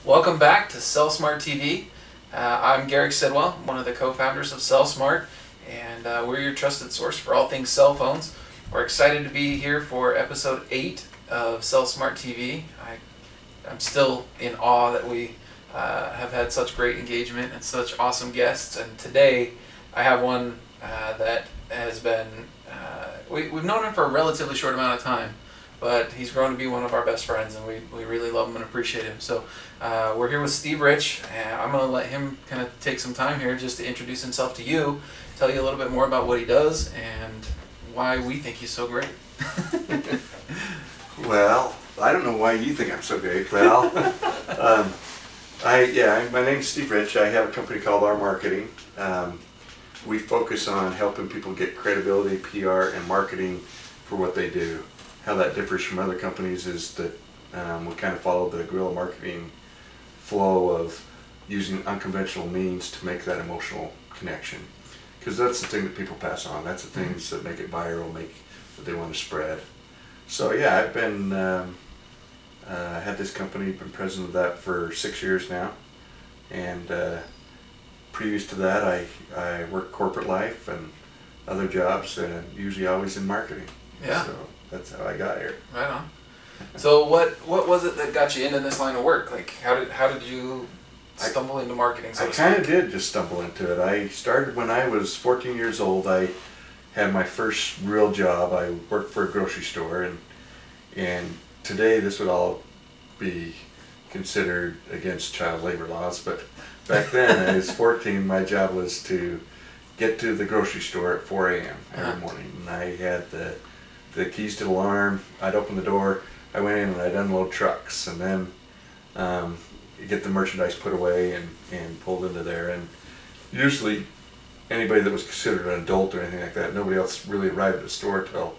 Welcome back to CellSmart TV. I'm Garrick Sidwell, one of the co-founders of CellSmart, and we're your trusted source for all things cell phones. We're excited to be here for episode 8 of CellSmart TV. I'm still in awe that we have had such great engagement and such awesome guests, and today I have one that has been, we've known him for a relatively short amount of time, but he's grown to be one of our best friends, and we really love him and appreciate him. So we're here with Steve Reich, and I'm going to let him kind of take some time here just to introduce himself to you, tell you a little bit more about what he does, and why we think he's so great. Well, I don't know why you think I'm so great, Val. My name's Steve Reich. I have a company called Our Marketing. We focus on helping people get credibility, PR, and marketing for what they do. How that differs from other companies is that we kind of follow the guerrilla marketing flow of using unconventional means to make that emotional connection. Because that's the thing that people pass on. That's the things that make it viral, make what they want to spread. So yeah, I've been had this company, been president of that for 6 years now, and previous to that I worked corporate life and other jobs, and usually always in marketing. Yeah. So that's how I got here. Right on. So what was it that got you into this line of work? Like how did you stumble into marketing? I kind of did just stumble into it. I started when I was 14 years old. I had my first real job. I worked for a grocery store, and today this would all be considered against child labor laws, but back then I was 14. My job was to get to the grocery store at 4 a.m. every morning, and I had the keys to the alarm. I'd open the door, I went in and I'd unload trucks, and then get the merchandise put away and pulled into there. And usually anybody that was considered an adult or anything like that, nobody else really arrived at the store till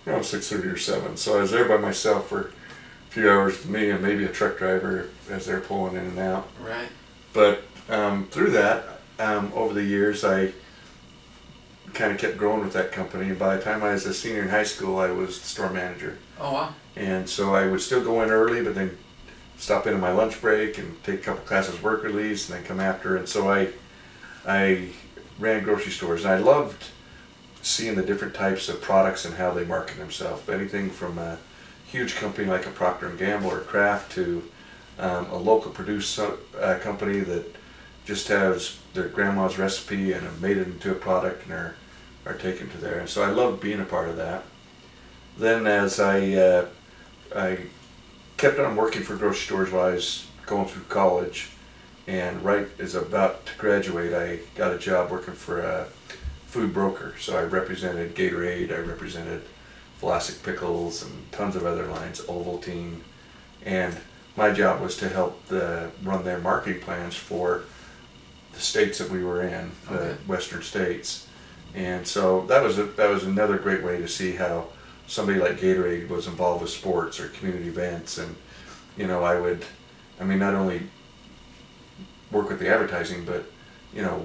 6:30 or 7. So I was there by myself for a few hours, me and maybe a truck driver as they're pulling in and out. Right. But through that, over the years, I kind of kept growing with that company, and by the time I was a senior in high school, I was the store manager. Oh wow. And so I would still go in early, but then stop in on my lunch break and take a couple classes work release and then come after. And so I ran grocery stores, and I loved seeing the different types of products and how they market themselves. Anything from a huge company like a Procter & Gamble or Kraft to a local produce company that just has their grandma's recipe and have made it into a product and are taken to there. And so I loved being a part of that. Then as I kept on working for grocery stores while I was going through college, and right as about to graduate, I got a job working for a food broker. So I represented Gatorade, I represented Vlasic Pickles and tons of other lines, Ovaltine, and my job was to help run their marketing plans for the states that we were in, the western states. And so that was another great way to see how somebody like Gatorade was involved with sports or community events. And I mean not only work with the advertising, but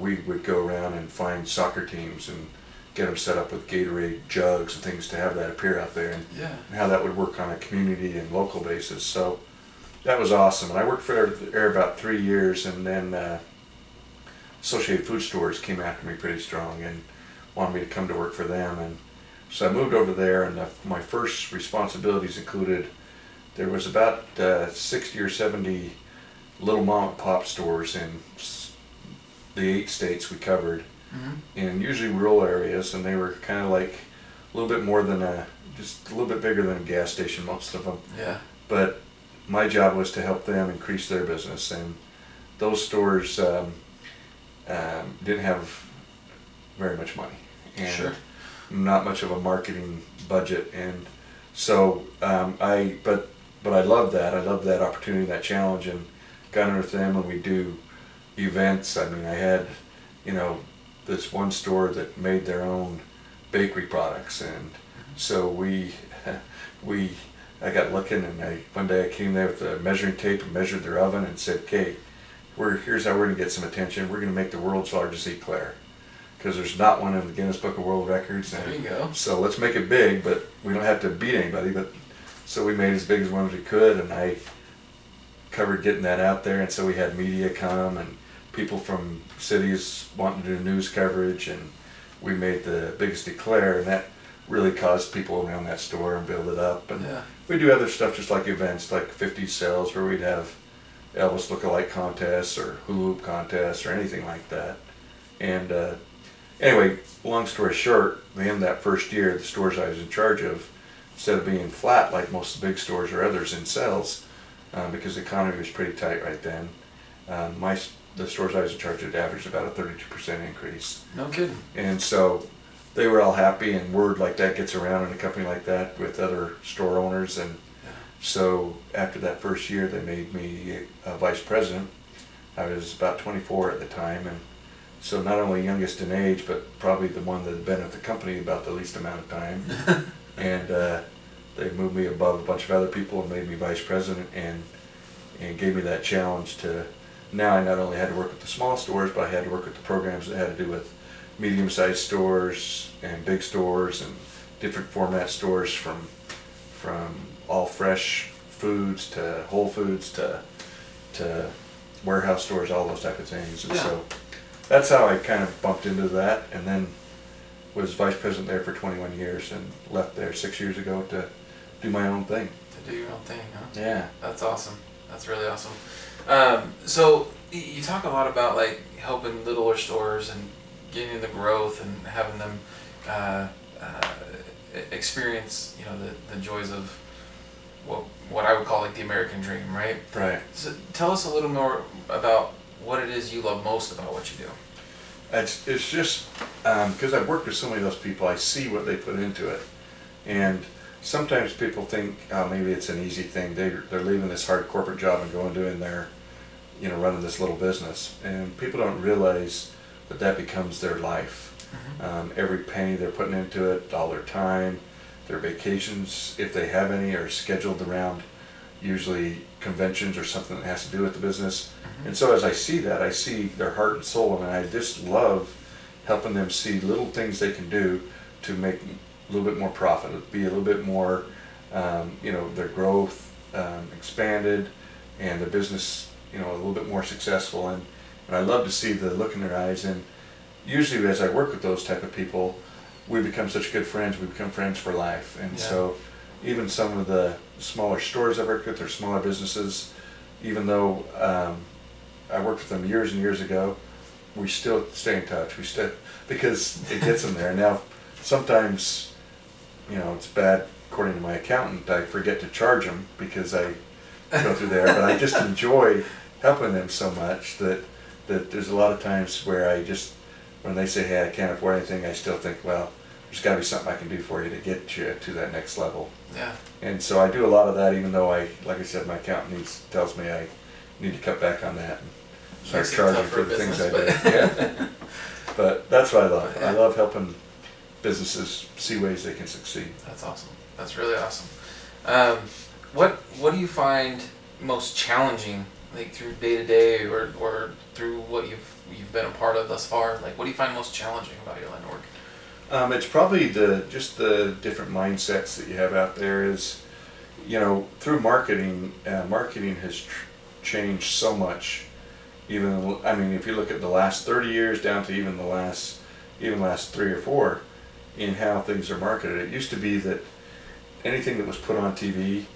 we would go around and find soccer teams and get them set up with Gatorade jugs and things to have that appear out there, and how that would work on a community and local basis. So that was awesome. And I worked for there about 3 years, and then Associated Food Stores came after me pretty strong and wanted me to come to work for them. And so I moved over there, and my first responsibilities included, there was about 60 or 70 little mom and pop stores in the 8 states we covered, in usually rural areas, and they were kind of like a little bit more than just a little bit bigger than a gas station, most of them. Yeah. But my job was to help them increase their business, and those stores didn't have very much money, and not much of a marketing budget. And so but I loved that. I loved that opportunity, that challenge, and got in with them, and we do events. I mean, I had this one store that made their own bakery products, and so I got looking, and one day I came there with a measuring tape and measured their oven and said, okay, here's how we're going to get some attention. We're going to make the world's largest eclair, because there's not one in the Guinness Book of World Records. There you go. So let's make it big, but we don't have to beat anybody. But so we made as big as one as we could, and I covered getting that out there, and so we had media come and people from cities wanting to do news coverage, and we made the biggest eclair, and that really caused people around that store and build it up. And we do other stuff just like events like 50 Cells, where we'd have Elvis lookalike contests or hula hoop contests or anything like that. And anyway, long story short, the end of that first year, the stores I was in charge of, instead of being flat like most of the big stores or others in sales, because the economy was pretty tight right then, the stores I was in charge of averaged about a 32% increase. No kidding. And so they were all happy, and word like that gets around in a company like that with other store owners. And so after that first year, they made me a vice president. I was about 24 at the time, and so not only youngest in age, but probably the one that had been at the company about the least amount of time. And they moved me above a bunch of other people and made me vice president, and gave me that challenge to, now I not only had to work with the small stores, but I had to work with the programs that had to do with medium-sized stores and big stores and different format stores, from all fresh foods to Whole Foods to warehouse stores, all those type of things. And so that's how I kind of bumped into that, and then was vice president there for 21 years and left there 6 years ago to do my own thing. To do your own thing, huh? Yeah. That's awesome. That's really awesome. So you talk a lot about like helping littler stores and getting the growth and having them experience, the joys of what I would call like the American dream, right? Right. So tell us a little more about what it is you love most about what you do. It's just because I've worked with so many of those people, I see what they put into it, and sometimes people think, oh, maybe it's an easy thing. They're leaving this hard corporate job and going doing their, running this little business, and people don't realize that becomes their life. Every penny they're putting into it, all their time, their vacations, if they have any, are scheduled around usually conventions or something that has to do with the business. And so as I see that, I see their heart and soul, and I just love helping them see little things they can do to make a little bit more profit, be a little bit more, their growth expanded, and their business, a little bit more successful. And I love to see the look in their eyes. And usually as I work with those type of people, we become such good friends, we become friends for life. And so even some of the smaller stores I work with, or smaller businesses, even though I worked with them years and years ago, we still stay in touch. Because it gets them there. Now, sometimes, it's bad, according to my accountant, I forget to charge them because I go through there, but I just enjoy helping them so much that there's a lot of times where when they say, hey, I can't afford anything, I still think, well, there's got to be something I can do for you to get you to that next level. Yeah. And so I do a lot of that, even though like I said, my accountant tells me I need to cut back on that and start charging for the things I do. Yeah. But that's what I love. I love helping businesses see ways they can succeed. That's awesome. That's really awesome. What do you find most challenging, like through day to day, or through what you've been a part of thus far? Like, what do you find most challenging about your line of work? It's probably just the different mindsets that you have out there. Is through marketing, marketing has changed so much. Even if you look at the last 30 years down to even the last 3 or 4, in how things are marketed. It used to be that anything that was put on TV,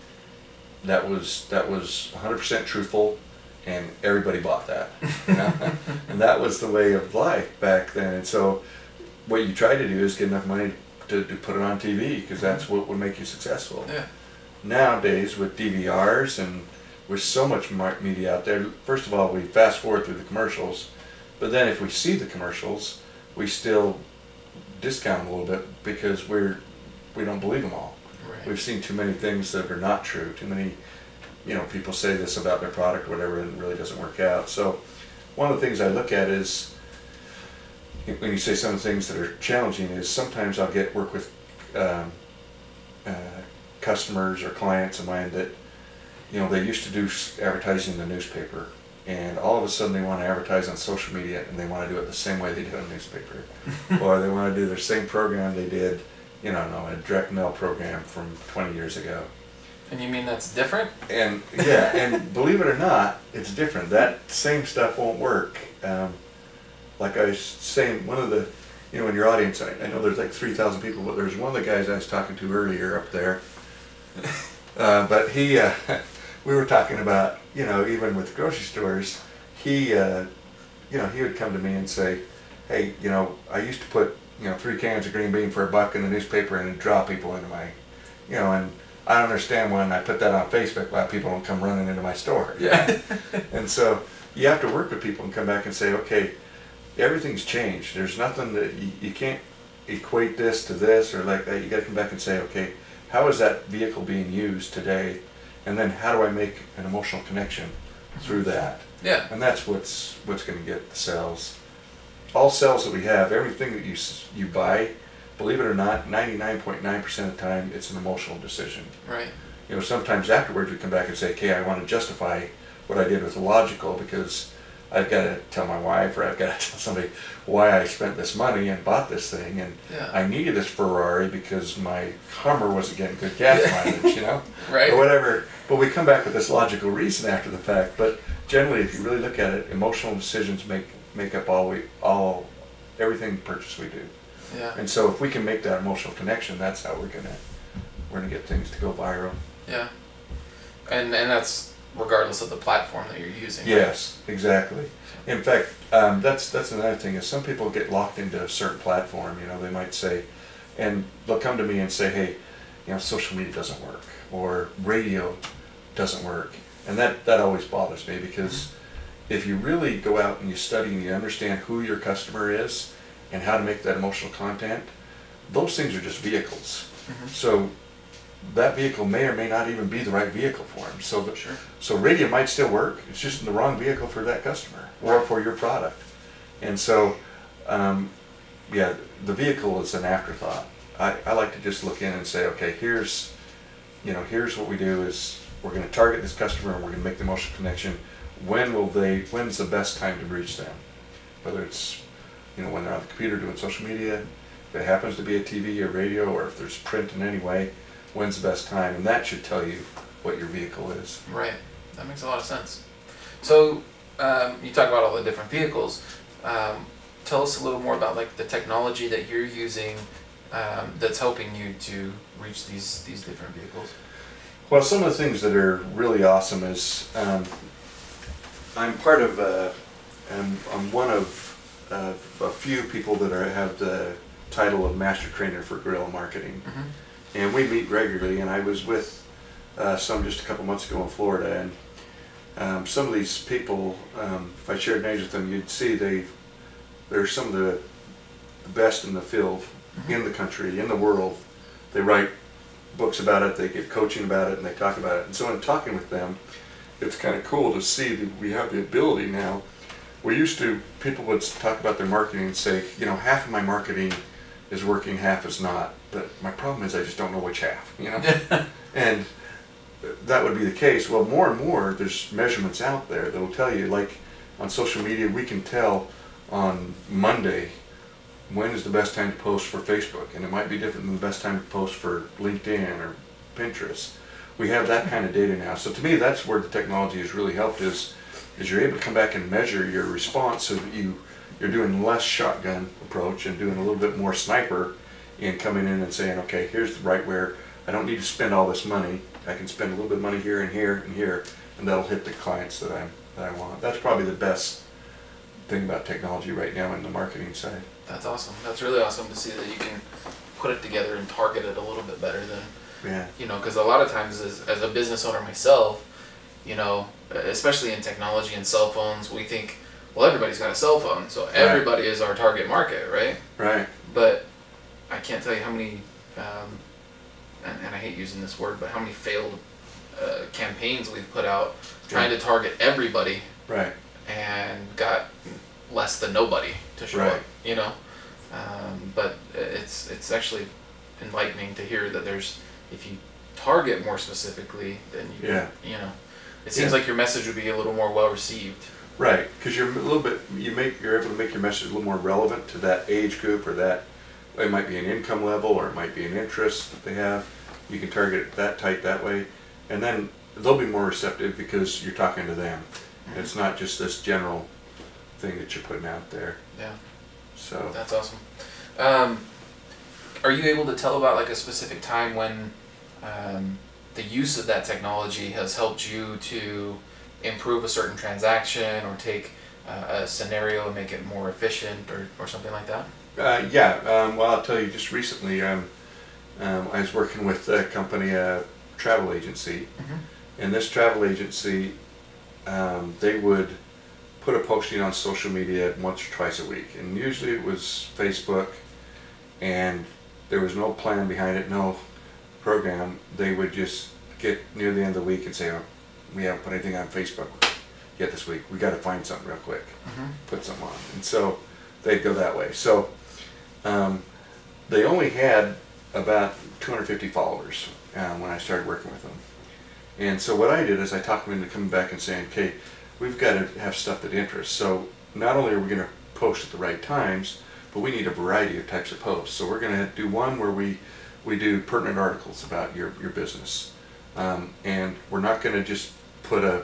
that was 100% truthful, and everybody bought that. And that was the way of life back then. And so what you try to do is get enough money to put it on TV, because that's what would make you successful. Yeah. Nowadays, with DVRs and with so much media out there, first of all, we fast forward through the commercials, but then if we see the commercials, we still discount them a little bit because we don't believe them all. Right. We've seen too many things that are not true. Too many, people say this about their product or whatever, and it really doesn't work out. So one of the things I look at is, when you say some of the things that are challenging, is sometimes I'll work with customers or clients of mine that, they used to do advertising in the newspaper, and all of a sudden they want to advertise on social media, and they want to do it the same way they do in the newspaper. Or they want to do their same program they did, a direct mail program from 20 years ago. And you mean that's different? And yeah, and believe it or not, it's different. That same stuff won't work. Like I was saying, one of the, in your audience, I know there's like 3,000 people, but there's one of the guys I was talking to earlier up there. But he, we were talking about, even with grocery stores, he, he would come to me and say, hey, I used to put, 3 cans of green bean for $1 in the newspaper and it'd draw people into my, and I don't understand when I put that on Facebook why people don't come running into my store. Yeah. And so you have to work with people and come back and say, okay, everything's changed. There's nothing that you can't equate this to this or like that. You got to come back and say, okay, how is that vehicle being used today? And then how do I make an emotional connection through that? Yeah. And that's what's going to get the sales. All sales that we have, everything that you buy, believe it or not, 99.9% of the time, it's an emotional decision. Right. Sometimes afterwards we come back and say, okay, I want to justify what I did with the logical because I've got to tell my wife or I've got to tell somebody why I spent this money and bought this thing, and yeah. I needed this Ferrari because my Hummer wasn't getting good gas mileage, Right. Or whatever. But we come back with this logical reason after the fact. But generally, if you really look at it, emotional decisions make up everything purchase we do. Yeah. And so if we can make that emotional connection, that's how we're gonna get things to go viral. Yeah. And that's regardless of the platform that you're using. Yes, right? Exactly. In fact, that's another thing is some people get locked into a certain platform. They might say, and they'll come to me and say, hey, social media doesn't work or radio doesn't work, and that always bothers me because if you really go out and you study and you understand who your customer is and how to make that emotional content, those things are just vehicles. So that vehicle may or may not even be the right vehicle for them. So Sure. So radio might still work. It's just the wrong vehicle for that customer or for your product. And so, yeah, the vehicle is an afterthought. I like to just look in and say, okay, here's what we do is we're going to target this customer and we're going to make the emotional connection. When's the best time to reach them? Whether it's, when they're on the computer doing social media, if it happens to be a TV or radio, or if there's print in any way, when's the best time? And that should tell you what your vehicle is. Right. That makes a lot of sense. So you talk about all the different vehicles. Tell us a little more about like the technology that you're using that's helping you to reach these different vehicles. Well, some of the things that are really awesome is I'm part of I'm one of a few people that have the title of Master Trainer for Guerrilla Marketing. And we meet regularly, and I was with some just a couple months ago in Florida, and some of these people, if I shared names with them, you'd see they're some of the best in the field, in the country, in the world. They write books about it, they give coaching about it, and they talk about it. And so in talking with them, it's kind of cool to see that we have the ability now. People would talk about their marketing and say, half of my marketing is working, half is not. But my problem is I just don't know which half, And that would be the case. Well, more and more, there's measurements out there that will tell you, like on social media, we can tell on Monday when is the best time to post for Facebook, and it might be different than the best time to post for LinkedIn or Pinterest. We have that kind of data now. So to me, that's where the technology has really helped is you're able to come back and measure your response so that you're doing less shotgun approach and doing a little bit more sniper in coming in and saying, okay, here's the right where I don't need to spend all this money. I can spend a little bit of money here and here and here, and that'll hit the clients that I want. That's probably the best thing about technology right now in the marketing side. That's awesome. That's really awesome to see that you can put it together and target it a little bit better than, because a lot of times as a business owner myself, especially in technology and cell phones, we think, well, everybody's got a cell phone, so everybody is our target market, right? Right. But I can't tell you how many, and I hate using this word, but how many failed campaigns we've put out trying to target everybody, right, and got less than nobody to show up, but it's actually enlightening to hear that if you target more specifically, then it seems like your message would be a little more well received. Right, because you're able to make your message a little more relevant to that age group, or that it might be an income level, or it might be an interest that they have. You can target it that tight that way, and then they'll be more receptive because you're talking to them. It's not just this general thing that you're putting out there. Yeah. So that's awesome. Are you able to tell about like a specific time when the use of that technology has helped you to improve a certain transaction or take a scenario and make it more efficient or something like that? Well, I'll tell you, just recently I was working with a company, a travel agency, and this travel agency, they would put a posting on social media once or twice a week, and usually it was Facebook, and there was no plan behind it, no program. They would just get near the end of the week and say, oh, we haven't put anything on Facebook yet this week, we got to find something real quick, put something on. And so they'd go that way. So they only had about 250 followers when I started working with them. And so what I did is I talked them into coming back and saying, okay, we've got to have stuff that interests. So not only are we going to post at the right times, but we need a variety of types of posts. So we're going to do one where we do pertinent articles about your business. And we're not going to just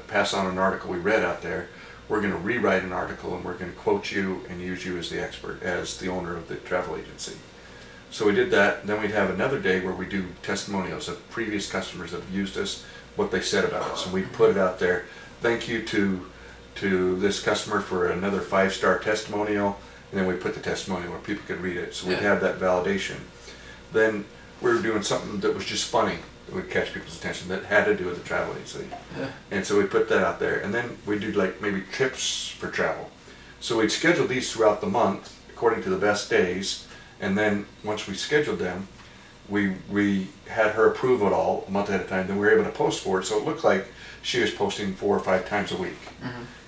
pass on an article we read out there. We're going to rewrite an article, and we're going to quote you and use you as the expert, as the owner of the travel agency. So we did that, and then we'd have another day where we do testimonials of previous customers that have used us, what they said about us, and we put it out there. Thank you to this customer for another 5-star testimonial, and then we put the testimonial where people could read it, so we'd have that validation. Then we were doing something that was just funny, that would catch people's attention, that had to do with the travel agency. And so we put that out there, and then we do like maybe tips for travel. So we'd schedule these throughout the month according to the best days, and then once we scheduled them, we had her approve it all a month at a time. Then we were able to post for it, so it looked like she was posting 4 or 5 times a week,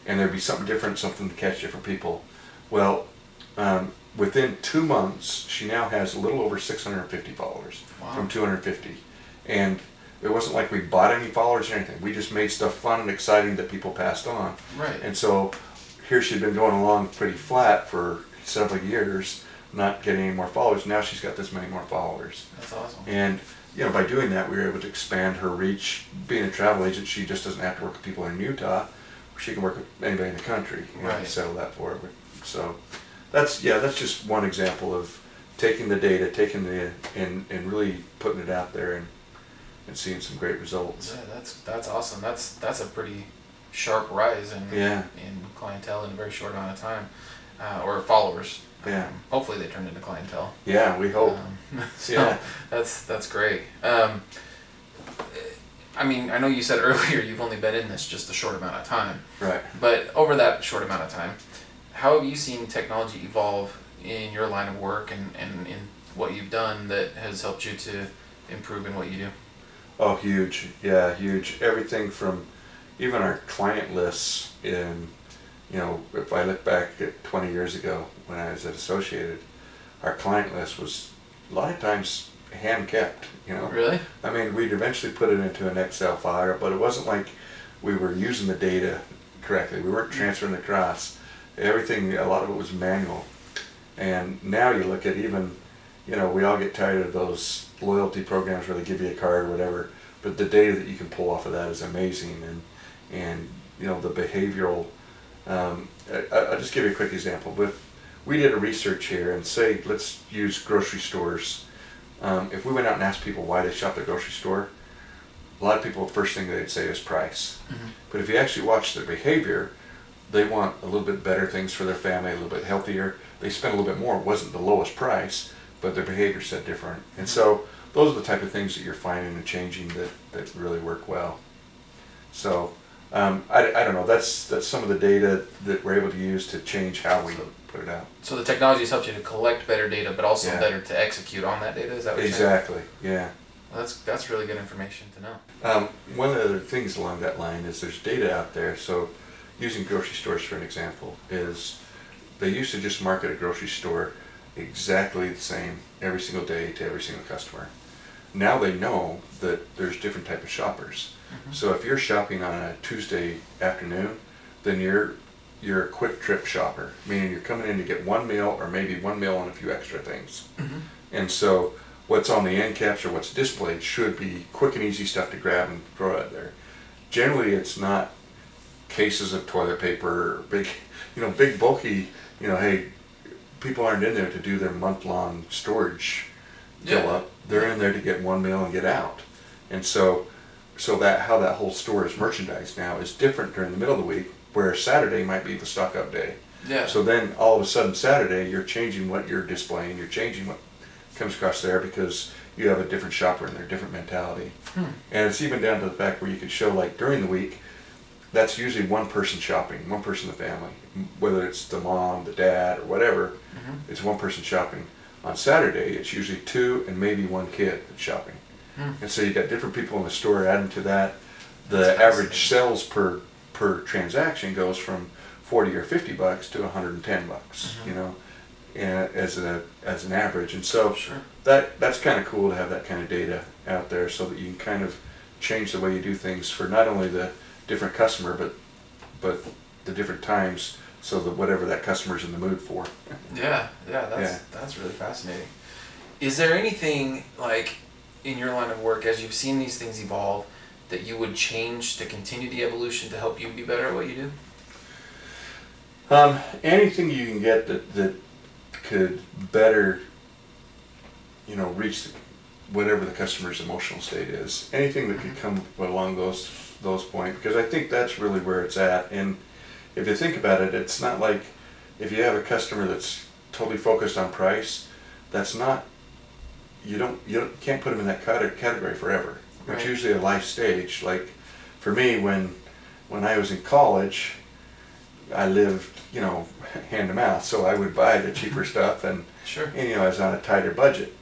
and there'd be something different, something to catch different people. Well, within 2 months, she now has a little over 650 followers from 250. And it wasn't like we bought any followers or anything. We just made stuff fun and exciting that people passed on. Right. And so here she'd been going along pretty flat for several years, not getting any more followers. Now she's got this many more followers. That's awesome. And by doing that, we were able to expand her reach. Being a travel agent, she just doesn't have to work with people in Utah. She can work with anybody in the country and settle that for her. So that's just one example of taking the data, and really putting it out there and seeing some great results. Yeah, that's awesome. That's a pretty sharp rise in clientele in a very short amount of time, or followers. Yeah. Hopefully they turn into clientele. Yeah, we hope. So that's great. I mean, I know you said earlier you've only been in this just a short amount of time. Right. But over that short amount of time, how have you seen technology evolve in your line of work and in what you've done that has helped you to improve in what you do? Oh, huge. Yeah, huge. Everything from even our client lists in, if I look back at 20 years ago when I was at Associated, our client list was a lot of times hand-kept, Really? I mean, we'd eventually put it into an Excel file, but it wasn't like we were using the data correctly. We weren't transferring it across. Everything, a lot of it was manual. And now you look at even, we all get tired of those loyalty programs where they give you a card or whatever, but the data that you can pull off of that is amazing. And the behavioral, I'll just give you a quick example. We did a research here, and say, let's use grocery stores. If we went out and asked people why they shop at the grocery store, a lot of people, the first thing they'd say is price. But if you actually watch their behavior, they want a little bit better things for their family, a little bit healthier. They spend a little bit more. It wasn't the lowest price, but their behavior said different. And so those are the type of things that you're finding and changing that really work well. So I don't know. That's some of the data that we're able to use to change how we put it out. So the technology has helped you to collect better data, but also better to execute on that data. Is that what you're saying? Exactly. Yeah. Well, that's really good information to know. One of the other things along that line is there's data out there. So using grocery stores for an example is they used to just market a grocery store exactly the same every single day to every single customer. Now they know that there's different type of shoppers. So if you're shopping on a Tuesday afternoon, then you're a quick trip shopper, meaning you're coming in to get one meal or maybe one meal and a few extra things. And so what's on the end caps or what's displayed should be quick and easy stuff to grab and throw out there. Generally, it's not cases of toilet paper or big, big bulky, hey, people aren't in there to do their month-long storage fill up. They're in there to get one meal and get out. And so that how that whole store is merchandised now is different during the middle of the week, where Saturday might be the stock up day. Yeah. So then all of a sudden Saturday you're changing what you're displaying, you're changing what comes across there because you have a different shopper in there, different mentality. And it's even down to the fact where you can show, like, during the week, that's usually one person shopping, one person in the family, whether it's the mom, the dad, or whatever. It's one person shopping. On Saturday, it's usually two and maybe one kid that's shopping. And so you got different people in the store adding to that. The average sales per transaction goes from $40 or $50 to $110, as an average. And so that's kind of cool to have that kind of data out there, so that you can kind of change the way you do things for not only the different customer, but the different times, so that whatever that customer's in the mood for. That's really fascinating. Is there anything, like, in your line of work, as you've seen these things evolve, that you would change to continue the evolution to help you be better at what you do? Anything you can get that could better, reach whatever the customer's emotional state is. Anything that could come along those points, because I think that's really where it's at. And if you think about it, it's not like if you have a customer that's totally focused on price, that's not, you can't put them in that category forever. It's usually a life stage. Like for me, when I was in college, I lived, hand to mouth, so I would buy the cheaper stuff, and I was on a tighter budget.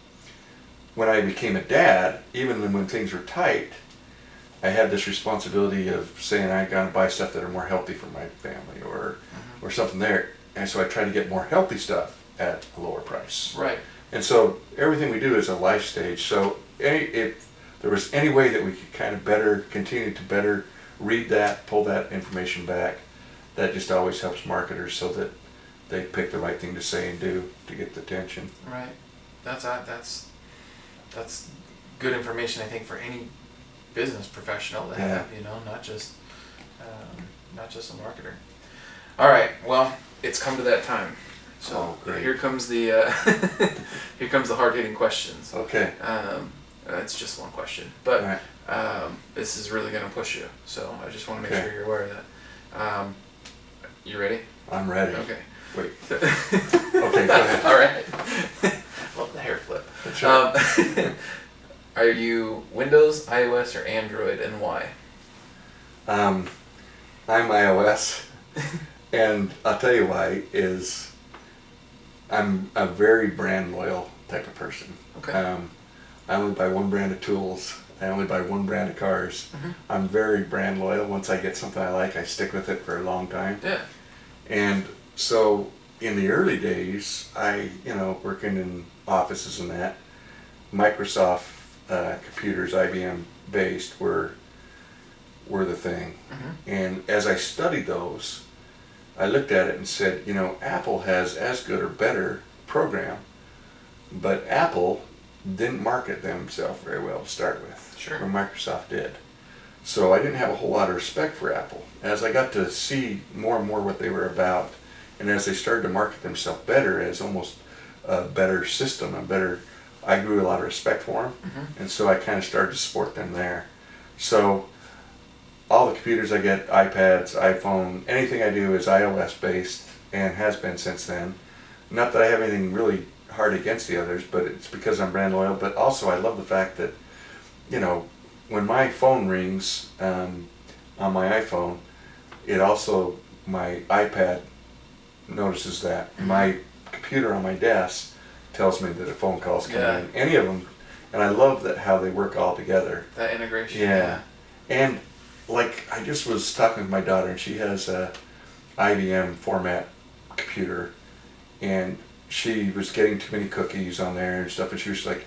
When I became a dad, even when things were tight, I had this responsibility of saying I got to buy stuff that are more healthy for my family, or something there, and so I try to get more healthy stuff at a lower price. Right. And so everything we do is a life stage. So if there was any way that we could kind of continue to better read that, pull that information back, that just always helps marketers, so that they pick the right thing to say and do to get the attention. Right. That's good information, I think, for any business professional to have. Not just a marketer. All right. Well, it's come to that time. So here comes the here comes the hard-hitting questions. Okay. It's just one question, but this is really going to push you. So I just want to make sure you're aware of that. You ready? I'm ready. Okay. Wait. Okay, go ahead. All right. Love the hair flip. That's right. Are you Windows, iOS, or Android, and why? I'm iOS, and I'll tell you why. Is I'm a very brand loyal type of person. Okay. I only buy one brand of tools. I only buy one brand of cars. I'm very brand loyal. Once I get something I like, I stick with it for a long time. Yeah. And so in the early days, working in offices and that, Microsoft computers, IBM based, were the thing. And as I studied those, I looked at it and said, Apple has as good or better program, but Apple didn't market themselves very well to start with. Sure. Or Microsoft did. So I didn't have a whole lot of respect for Apple. As I got to see more and more what they were about, and as they started to market themselves better as almost a better system, I grew a lot of respect for them. And so I kind of started to support them there. So all the computers I get, iPads, iPhone, anything I do is iOS based, and has been since then. Not that I have anything really hard against the others, but it's because I'm brand loyal. But also I love the fact that, when my phone rings on my iPhone, my iPad notices that. My computer on my desk tells me that a phone call's coming in. Any of them. And I love that how they work all together. That integration. Yeah. And like, I just was talking with my daughter, and she has a IBM format computer, and she was getting too many cookies on there and stuff, and she was like,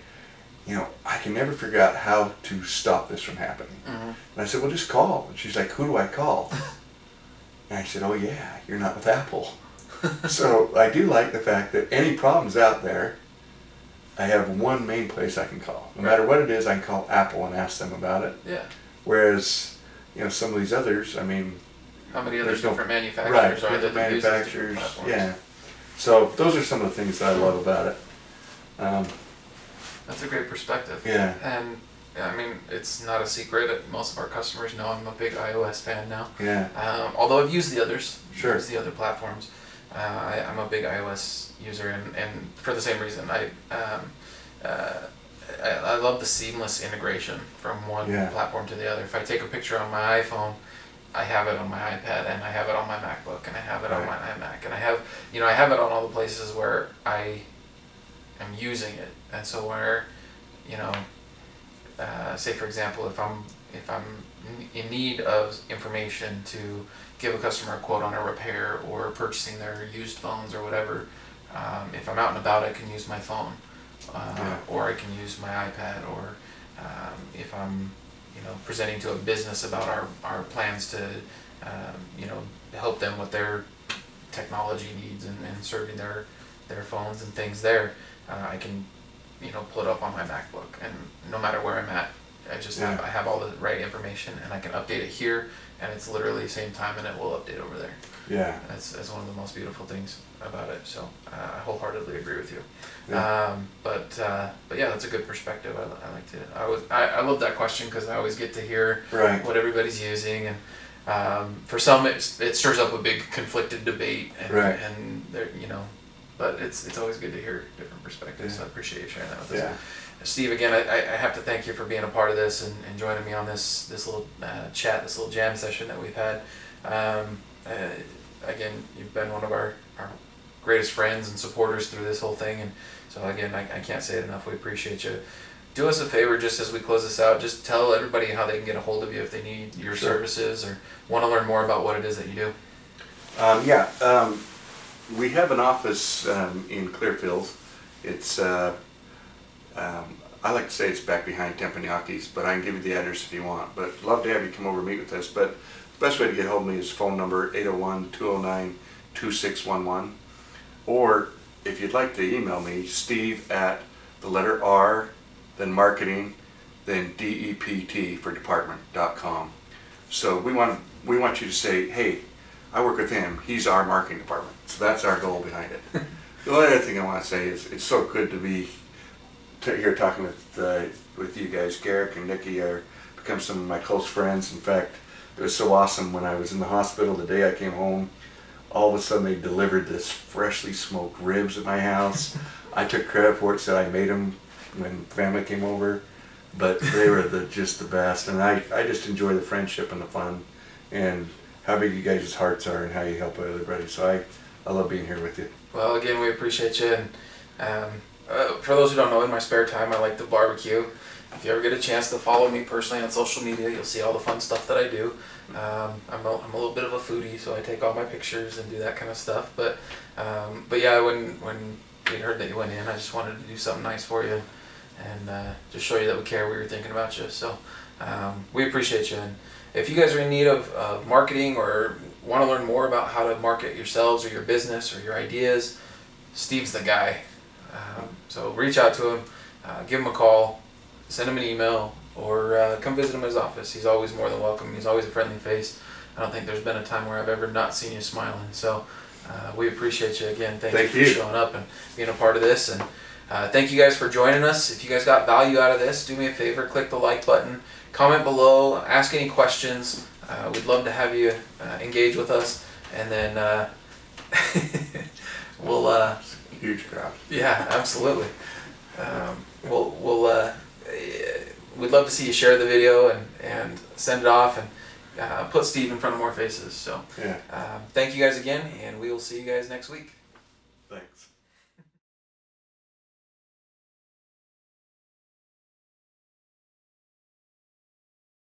I can never figure out how to stop this from happening. And I said, well, just call. And she's like, who do I call? And I said, oh yeah, you're not with Apple. So I do like the fact that any problems out there, I have one main place I can call. No matter what it is, I can call Apple and ask them about it. Yeah. Whereas, you know, some of these others, I mean, how many other different manufacturers right, are there? Different manufacturers, yeah. So those are some of the things that I love about it. That's a great perspective. Yeah. And I mean, it's not a secret. Most of our customers know I'm a big iOS fan now. Yeah. Although I've used the others, sure, used the other platforms, I'm a big iOS user, and for the same reason, I love the seamless integration from one platform to the other. If I take a picture on my iPhone, I have it on my iPad, and I have it on my MacBook, and I have it on my iMac, and I have it on all the places where I am using it. And so where, say for example, if I'm in need of information to give a customer a quote on a repair or purchasing their used phones or whatever, if I'm out and about, I can use my phone, or I can use my iPad, or if I'm presenting to a business about our plans to help them with their technology needs and serving their phones and things there, I can pull it up on my MacBook, and no matter where I'm at, I have all the right information, and I can update it here, and it's literally the same time, and it will update over there. Yeah, that's one of the most beautiful things about it. So I wholeheartedly agree with you. Yeah. But yeah, that's a good perspective. I love that question, because I always get to hear what everybody's using, and for some it stirs up a big conflicted debate, and but it's always good to hear different perspectives. So I appreciate you sharing that with us. Steve, again, I have to thank you for being a part of this and joining me on this little chat, this little jam session that we've had. Again, you've been one of our greatest friends and supporters through this whole thing, and so again, I can't say it enough. We appreciate you. Do us a favor, just as we close this out, just tell everybody how they can get a hold of you if they need your services or want to learn more about what it is that you do. We have an office in Clearfield. It's I like to say it's back behind Teppanyakis, but I can give you the address if you want. But love to have you come over and meet with us. But the best way to get hold of me is phone number 801-209-2611. Or if you'd like to email me, Steve at the letter R, then marketing, then DEPT for department.com. So we want you to say, hey, I work with him. He's our marketing department. So that's our goal behind it. The only other thing I want to say is it's so good to be here talking with you guys. Garrick and Nikki are become some of my close friends. In fact, it was so awesome when I was in the hospital the day I came home. All of a sudden they delivered this freshly smoked ribs at my house. I took credit for it, said I made them when family came over, but they were just the best. And I just enjoy the friendship and the fun and how big you guys' hearts are and how you help everybody. So I love being here with you. Well, again, we appreciate you. And for those who don't know, in my spare time, I like to barbecue. If you ever get a chance to follow me personally on social media, you'll see all the fun stuff that I do. I'm a little bit of a foodie, so I take all my pictures and do that kind of stuff. But yeah, when we heard that you went in, I just wanted to do something nice for you and just show you that we care. We were thinking about you, so we appreciate you. And if you guys are in need of marketing or want to learn more about how to market yourselves or your business or your ideas, Steve's the guy. So reach out to him, give him a call, send him an email, or come visit him in his office. He's always more than welcome. He's always a friendly face. I don't think there's been a time where I've ever not seen you smiling. So we appreciate you again. Thank you for showing up and being a part of this. And thank you guys for joining us. If you guys got value out of this, do me a favor, click the like button, comment below, ask any questions. We'd love to have you engage with us, and then we'll huge crowd. Yeah, absolutely. We'd love to see you share the video and send it off and put Steve in front of more faces. So thank you guys again, and we will see you guys next week. Thanks.